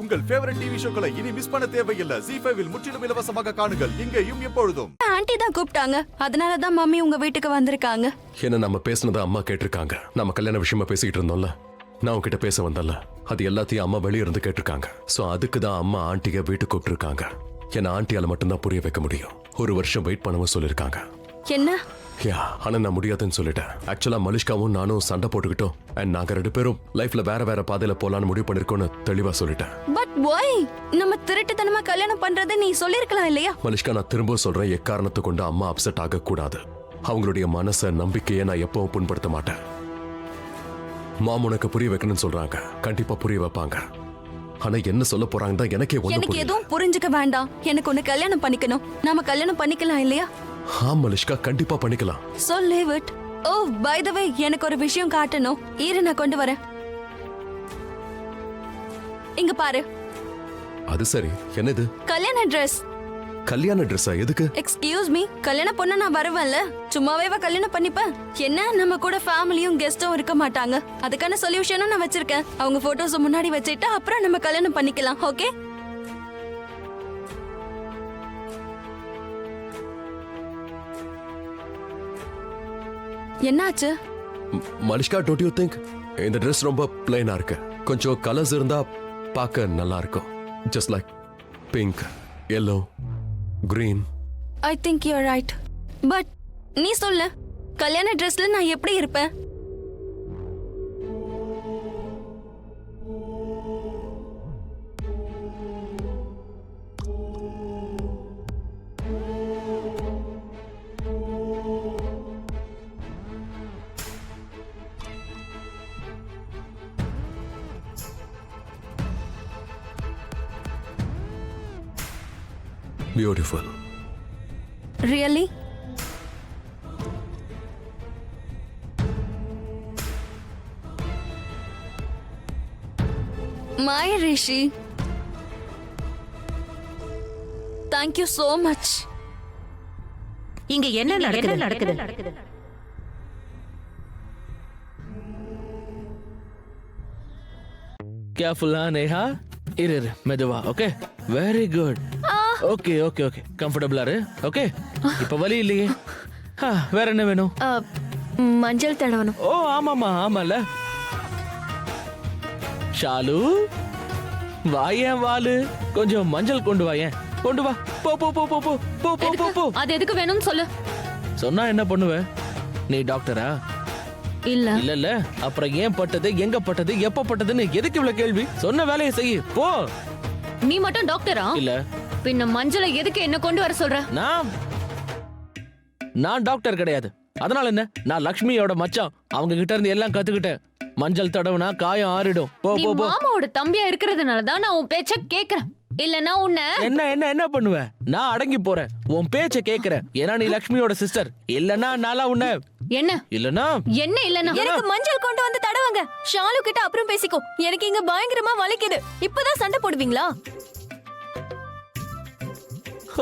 உங்கள் favourite TV ஷோக்களை இனி miss பண்ண தேவையில்லை. ZEE5 இல் முற்றிலும் இலவசமாக காணுங்கள். இங்கேயும் எப்பொழுதும். ஆன்ட்டி தான் கூப்பிட்டாங்க, அதனாலதான் மம்மி உங்க வீட்டுக்கு வந்திருக்காங்க. என்ன நம்ம பேசுனதை அம்மா கேட்டிருக்காங்க. நம்ம கல்யாண விஷயமா பேசிக்கிட்டு இருந்தோம்ல, நான் உங்ககிட்ட பேச வந்தல, அது எல்லாத்தையும் அம்மா வெளியே இருந்து கேட்டிருக்காங்க. சோ அதுக்கு தான் அம்மா ஆண்டிய வீட்டுக்கு கூப்பிட்டுருக்காங்க. என்ன ஆண்டியால மட்டும்தான் புரிய வைக்க முடியும். 1 வருஷம் வெயிட் பண்ணவும் சொல்லிருக்காங்க. என்ன? ஆனா நான் முடியாதுன்னு சொல்லிட்டேன். ஆக்சுவலா மலிஷ்காவும் நானும் சண்டை போட்டுக்கிட்டோம். அண்ட் நாங்க 2 பேரும் லைஃப்ல வேற பாதையில போலான்னு முடிவு பண்ணிருக்கோம்னு தெளிவா சொல்லிட்டேன். But why? நம்ம திருட்டுத்தனமா கல்யாணம் பண்றது நீ சொல்லிருக்கலாம் இல்லையா? மலிஷ்கா, நான் திரும்ப சொல்றேன், எக்காரணத்தை கொண்டு அம்மா அப்செட் ஆக கூடாது. அவங்களுடைய மனச நம்பிக்கையை நான் எப்பவும் புண்படுத்த மாட்டேன். மாம் உனக்கு புரிய வைக்கணும்னு சொல்றாங்க, கண்டிப்பா புரிய வைப்பாங்க. ஆனா என்ன சொல்ல போறாங்க தான் எனக்கே எனக்கு எதுவும் புரிஞ்சுக்க வேண்டாம். எனக்கு ஒன்னு கல்யாணம் பண்ணிக்கணும். நாம கல்யாணம் பண்ணிக்கலாம் இல்லையா? மலிஷ்கா, கண்டிப்பா பண்ணிக்கலாம். So leave it. Oh, by the way, எனக்கு ஒரு விஷயம் காட்டணும். இரு, நான் கொண்டு வரேன். இங்க பாரு. அது சரி, என்னது? கல்யாண Dress. கல்யாண ட்ரெஸ்ஸா? எதுக்கு? எக்ஸ்கியூஸ் மீ, கல்யாண பொண்ணு நான் வருவேன்ல, சும்மாவே கல்யாணம் பண்ணிப்பேன். என்ன, நம்ம கூட ஃபேமிலியும் கெஸ்டும் இருக்க மாட்டாங்க. அதுக்கான சொல்யூஷனும் நான் வச்சிருக்கேன். அவங்க போட்டோஸ் முன்னாடி வச்சிட்டு அப்புறம் நம்ம கல்யாணம் பண்ணிக்கலாம். ஓகே? என்னாச்சு? மலிஷ்கா, டோன்ட் யூ திங்க் இந்த ட்ரெஸ் ரொம்ப பிளைனா இருக்கு? கொஞ்சம் கலர்ஸ் இருந்தா பார்க்க நல்லா இருக்கும். Just like pink, yellow, green. I think you're right. But நீ சொல்லு, கல்யாண ட்ரெஸ்ல நான் எப்படி இருப்பேன்? Beautiful. Really? My Rishi. Thank you so much. இங்க என்ன நடக்குது? கேர்ஃபுல்லா நேஹா, இரு மெதுவா. Okay, very good. Okay okay okay, கம்ஃபர்டபிளா இரு. ஓகே, இப்ப வலி இல்லையே? வேற என்ன வேணும்? மஞ்சள் தடவணும். ஓ ஆமாமா, ஆமால. ஷாலு, வாயேன் வாலு, கொஞ்சம் மஞ்சள் கொண்டு வாயேன். கொண்டு வா. போ போ போ போ போ போ போ போ போ. அது எதுக்கு வேணும்னு சொல்லு. சொன்னா என்ன பண்ணுவ? நீ டாக்டரா? இல்ல இல்ல இல்ல, அப்புறம் ஏன் பட்டது, எங்க பட்டது, எப்ப பட்டதுன்னு எதுக்கு இவ்வளவு கேள்வி? சொன்ன வேலையை செய்ய போ. நீ மட்டும் டாக்டரா? இல்ல. பின்ன மஞ்சளை எதுக்கு என்ன கொண்டு வர சொல்ற? நான் டாக்டர் கிடையாது. அதனால என்ன? நான் லக்ஷ்மியோட மச்சான். அவங்க கிட்ட இருந்து எல்லாம் கத்துக்கிட்டேன். மஞ்சள் தடவுனா காயம் ஆறிடும். போ போ போ. மாமாவோட தம்பியா இருக்கிறதுனால தான் நான் உன் பேச்ச கேக்குறேன். இல்லனா உன்ன என்ன என்ன என்ன பண்ணுவ? நான் அடங்கி போறேன், உன் பேச்ச கேக்குறேன். ஏன்னா நீ லக்ஷ்மியோட சிஸ்டர். இல்லனா நாளா உன்ன என்ன இல்லனா என்ன இல்லனா எனக்கு மஞ்சள் கொண்டு வந்து தடவுங்க. ஷாலு கிட்ட அப்புறம் பேசிக்கோ. எனக்கு இங்க பயங்கரமா வலிக்குது. இப்பதான் சண்டை போடுவீங்களா?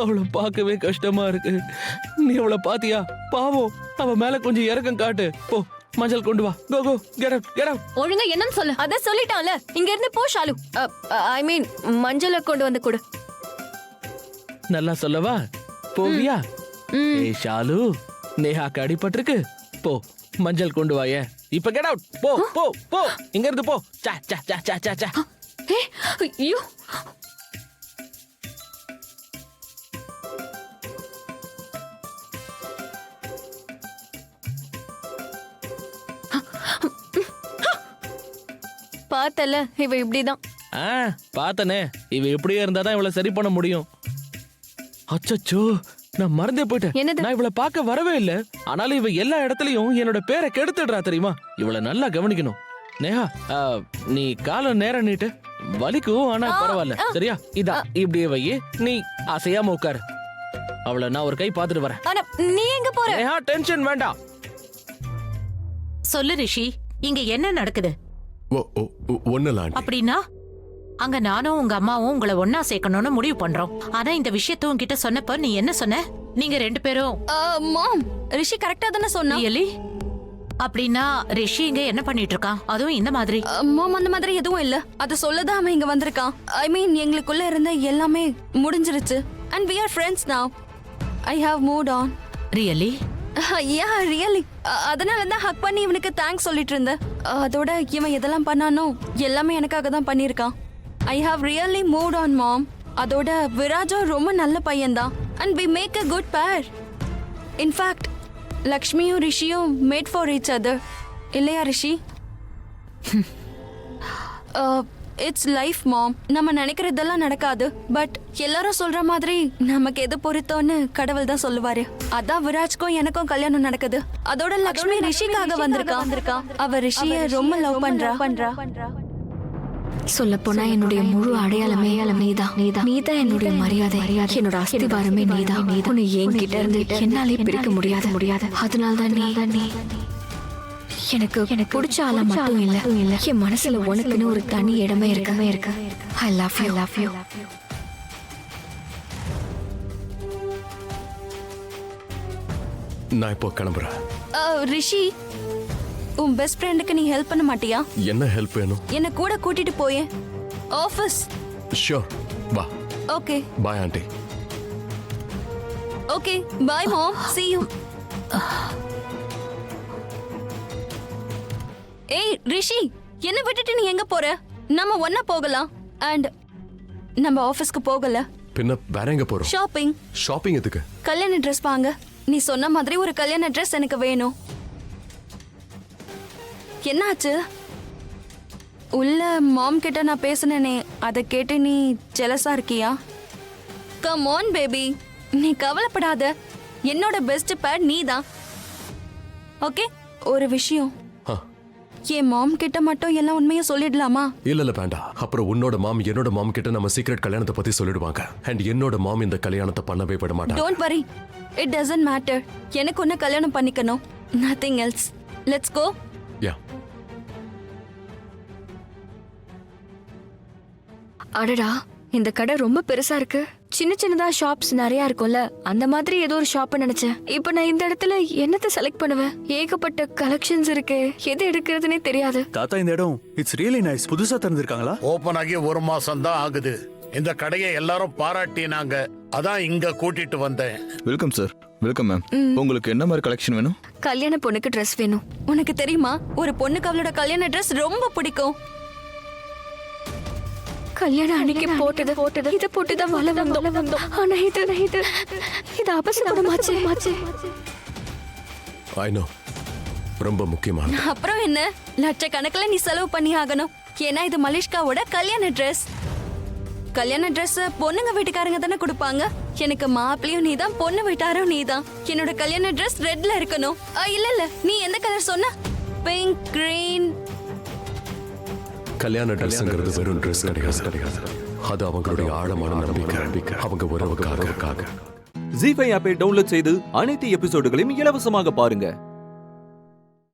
அவளை பார்க்கவே கஷ்டமா இருக்கு. நீ அவளை பாத்தியா? பாவம், அவ மேல கொஞ்சம் இறக்கம் காட்டு. போ, மஞ்சள் கொண்டு வா. கோ கோ, கெட் அவுட் கெட் அவுட். ஒழுங்கா என்னன்னு சொல்லு. அத சொல்லிட்டான்ல, இங்க இருந்து போ ஷாலு. ஐ மீன் மஞ்சளை கொண்டு வந்து கொடு. நல்லா சொல்லவா? போவியா? ஏய் ஷாலு, நேஹாக்கு அடிபட்டிருக்கு. போ, மஞ்சள் கொண்டு வாயே. இப்ப கெட் அவுட். போ போ போ, இங்க இருந்து போ. சா சா சா சா சா சா. ஐயோ, பார்த்தல, இவ இப்படிதான். பார்த்தனே, இவ இப்படியே இருந்தாதான் இவளை சரி பண்ண முடியும். அச்சச்சோ, நான் மறந்தே போயிட்டேன். என்னது? நான் இவளை பார்க்க வரவே இல்ல. ஆனாலும் இவ எல்லா இடத்துலயும் என்னோட பேரை கெடுத்துடுறா தெரியுமா? இவளை நல்லா கவனிக்கணும். நேஹா, நீ காலம் நேரம் நீட்டு. வலிக்கும், ஆனா பரவாயில்ல. சரியா? இதா இப்படியே வை. நீ அசையாம உட்காரு. அவளை நான் ஒரு கை பார்த்துட்டு வரேன். ஆனா நீ எங்க போற? நேஹா, டென்ஷன் வேண்டாம். சொல்லு ரிஷி, இங்க என்ன நடக்குது? ஒண்ணுல ஆண்டி. அப்படின்னா அங்க நானும் உங்க அம்மாவும் உங்களை ஒன்னா சேர்க்கணும்னு முடிவு பண்றோம். ஆனா இந்த விஷயத்த உன்கிட்ட சொன்னப்ப நீ என்ன சொன்ன? நீங்க 2 பேரும் மாம், ரிஷி கரெக்ட்டா தான சொன்னா. ரியலி? அப்படின்னா ரிஷி இங்க என்ன பண்ணிட்டு இருக்கான்? அதுவும் இந்த மாதிரி. மாம் அந்த மாதிரி எதுவும் இல்ல. அத சொல்லதான் அவன் இங்க வந்திருக்கான். ஐ மீன் எங்களுக்குள்ள இருந்த எல்லாமே முடிஞ்சிருச்சு. And we are friends now. I have moved on. Really? Yeah really. அதனால தான் ஹக் பண்ணி இவனுக்கு தேங்க்ஸ் சொல்லிட்டு இருந்தேன். அதோட இவன் எதெல்லாம் பண்ணானோ எல்லாமே எனக்காக தான் பண்ணியிருக்கான். I have really moved on mom. அதோட விராஜும் ரொம்ப நல்ல பையன்தான். And we make a good pair. In fact, லக்ஷ்மியும் ரிஷியும் மேட் ஃபார் each other. இல்லையா ரிஷி? இட்ஸ் லைஃப் மாம். நம்ம நினைக்கிறதெல்லாம் நடக்காது. பட் எல்லாரும் சொல்ற மாதிரி நமக்கு எது பொருத்தோன்னு கடவுள் தான் சொல்லுவாரு. அதான் விராஜ்க்கும் எனக்கும் கல்யாணம் நடக்குது. அதோட லக்ஷ்மி ரிஷிக்காக வந்திருக்கா. அவ ரிஷிய ரொம்ப லவ் பண்றா. சொல்ல போனா என்னுடைய முழு அடையாளமே நீதான் என்னுடைய மரியாதை, என்னோட அஸ்திவாரமே நீதான். உன்னை என்கிட்ட இருந்து என்னாலே பிரிக்க முடியாது. அதனால்தான் நீ எனக்கு பிடிச்ச ஆளா மட்டும் இல்ல, என் மனசுல உனக்குன்னு ஒரு தனி இடமே இருக்கு. I love you. நான் இப்போ கிளம்புறேன். ரிஷி, உன் பெஸ்ட் ஃப்ரெண்டுக்கு நீ ஹெல்ப் பண்ண மாட்டியா? என்ன ஹெல்ப் வேணும்? என்ன கூட கூட்டிட்டு போயே ஆபீஸ். ஷூர், வா. Okay bye aunty. Okay bye mom, see you. ஏய் ரிஷி, என்ன விட்டுட்டு நீ எங்க போற? நம்ம ஒண்ணா போகலாம். அண்ட் நம்ம ஆபீஸ்க்கு போகல, பின்ன வேற எங்க போறோம்? ஷாப்பிங் எதுக்கு? கல்யாண ட்ரெஸ் வாங்க. நீ சொன்ன மாதிரி ஒரு கல்யாண ட்ரெஸ் எனக்கு வேணும். என்னாச்சு? உள்ள மாம் கிட்ட நான் பேசினேனே, அதை கேட்டு நீ ஜெலஸா இருக்கியா? கம் ஆன் பேபி, நீ கவலைப்படாத. என்னோட பெஸ்ட் பேட் நீ தான். ஓகே, ஒரு விஷயம், என் மாம் கிட்ட மட்டும் எல்லாம் உண்மையை சொல்லிடலாமா? இல்ல வேண்டாம். அப்புறம் உன்னோட மாம் என்னோட மாம் கிட்ட நம்ம சீக்ரெட் கல்யாணத்தை பத்தி சொல்லிடுவாங்க. அண்ட் என்னோட மாம் இந்த கல்யாணத்தை பண்ணவே விட மாட்டாங்க. Don't worry, it doesn't matter. எனக்கு ஒன்னு கல்யாணம் பண்ணிக்கணும், nothing else. Let's go. Yeah. அடடா, இந்த கடை ரொம்ப பெருசா இருக்கு. சின்னதா ஷாப்ஸ் நிறைய இருக்கும்ல, அந்த மாதிரி ஏதோ ஒரு ஷாப் நினைச்சேன். இப்ப நான் இந்த இடத்துல என்னத்தை செலக்ட் பண்ணுவேன்? ஏகப்பட்ட கலெக்ஷன்ஸ் இருக்கு, எது எடுக்கிறதுனே தெரியாது. தாத்தா, இந்த இடம் இட்ஸ் ரியலி நைஸ். புதுசா திறந்திருக்காங்களா? ஓபன் ஆகி 1 மாசம் தான் ஆகுது. இந்த கடையை எல்லாரும் பாராட்டினாங்க, அதான் இங்க கூட்டிட்டு வந்தேன். Welcome sir. Welcome ma'am. உங்களுக்கு என்ன மாதிரி கலெக்ஷன் வேணும்? கல்யாண பொண்ணுக்கு ட்ரெஸ் வேணும். உனக்கு தெரியுமா, ஒரு பொண்ணுக்கு அவளோட கல்யாண ட்ரெஸ் ரொம்ப பிடிக்கும். கல்யாணம் அன்னைக்கு போட்டது இத போட்டுதான் வள வந்தோம். ஆனா இது அபசகுணமாச்சு. ஐ நோ, ரொம்ப முக்கியமான. அப்புறம் என்ன, லட்சக்கணக்கில் நீ செலவு பண்ணி ஆகணும். ஏன்னா இது மலிஷ்காவோட கல்யாண ட்ரெஸ். கல்யாண ட்ரெஸ் பொண்ணுங்க வீட்டுக்காரங்க தானே கொடுப்பாங்க. எனக்கு மாப்பிளையும் நீதான், பொண்ணு வீட்டாரும் நீதான். என்னோட கல்யாண ட்ரெஸ் ரெட்ல இருக்கணும். இல்ல, நீ எந்த கலர் சொன்ன? Pink, green. கல்யாண ட்ரெஸ்ங்கிறது வெறும் ட்ரெஸ் கிடையாது. அது அவங்களுடைய ஆழமான நம்பிக்கை, அவங்க உறவுக்காக. ஜீ5 ஆப்பை டவுன்லோட் செய்து அனைத்து எபிசோடுகளையும் இலவசமாக பாருங்க.